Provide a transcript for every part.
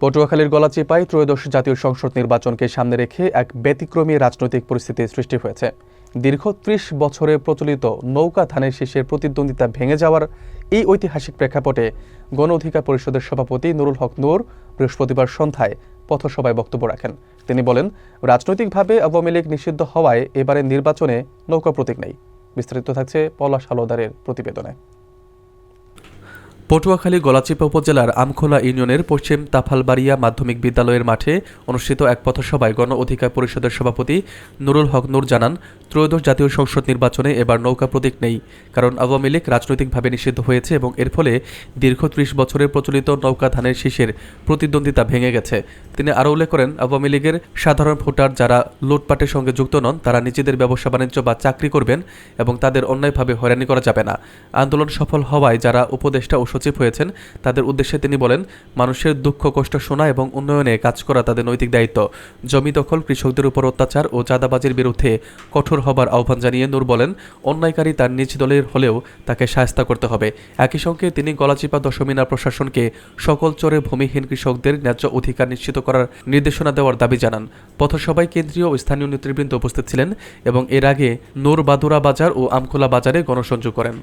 পটুয়াখালীর গলাচিপায় ত্রয়োদশ জাতীয় সংসদ নির্বাচনকে সামনে রেখে এক ব্যতিক্রমী রাজনৈতিক পরিস্থিতির সৃষ্টি হয়েছে। দীর্ঘ ৩০ বছরে প্রচলিত নৌকা ধানের শীষের প্রতিদ্বন্দ্বিতা ভেঙে যাওয়ার এই ঐতিহাসিক প্রেক্ষাপটে গণ অধিকার পরিষদের সভাপতি নুরুল হক নূর বৃহস্পতিবার সন্ধ্যায় পথসভায় বক্তব্য রাখেন। তিনি বলেন, রাজনৈতিকভাবে আওয়ামী লীগ নিষিদ্ধ হওয়ায় এবারের নির্বাচনে নৌকা প্রতীক নেই। বিস্তারিত থাকছে পলাশ হালদারের প্রতিবেদনে। পটুয়াখালী গলাচিপা উপজেলার আমখোলা ইউনিয়নের পশ্চিম তাফালবাড়িয়া মাধ্যমিক বিদ্যালয়ের মাঠে অনুষ্ঠিত এক পথসভায় গণ অধিকার পরিষদের সভাপতি নুরুল হক নূর জানান, ত্রয়োদশ জাতীয় সংসদ নির্বাচনে এবার নৌকা প্রতীক নেই, কারণ আওয়ামী লীগ রাজনৈতিকভাবে নিষিদ্ধ হয়েছে এবং এর ফলে দীর্ঘ ৩০ বছরের প্রচলিত নৌকা ধানের শীষের প্রতিদ্বন্দ্বিতা ভেঙে গেছে। তিনি আরও উল্লেখ করেন, আওয়ামী লীগের সাধারণ ভোটার যারা লুটপাটের সঙ্গে যুক্ত নন তারা নিজেদের ব্যবসা বাণিজ্য বা চাকরি করবেন এবং তাদের অন্যায়ভাবে হয়রানি করা যাবে না। আন্দোলন সফল হওয়ায় যারা উপদেষ্টা ও সচিব হয়েছেন তাদের উদ্দেশ্যে তিনি বলেন, মানুষের দুঃখ কষ্ট শোনা এবং উন্নয়নে কাজ করা তাদের নৈতিক দায়িত্ব। জমি দখল, কৃষকদের উপর অত্যাচার ও চাঁদাবাজির বিরুদ্ধে কঠোর হবার আহ্বান জানিয়ে নূর বলেন, অন্যায়কারী তার নিজ দলের হলেও তাকে শায়েস্তা করতে হবে। একই সঙ্গে তিনি গলাচিপা দশমিনার প্রশাসনকে সকল চরে ভূমিহীন কৃষকদের ন্যায্য অধিকার নিশ্চিত করার নির্দেশনা দেওয়ার দাবি জানান। পথসভায় কেন্দ্রীয় ও স্থানীয় নেতৃবৃন্দ উপস্থিত ছিলেন এবং এর আগে নূর বাদুরা বাজার ও আমখোলা বাজারে গণসংযোগ করেন।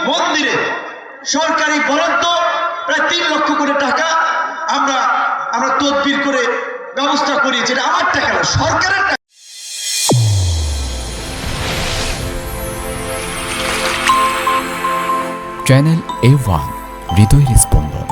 মন্দিরে সরকারি বরাদ্দ প্রায় ৩ লক্ষ কোটি টাকা আমরা তদবির করে ব্যবস্থা করি, যেটা আমার টাকা না, সরকারের টাকা। চ্যানেল A1 হৃদয়ের স্পন্দন।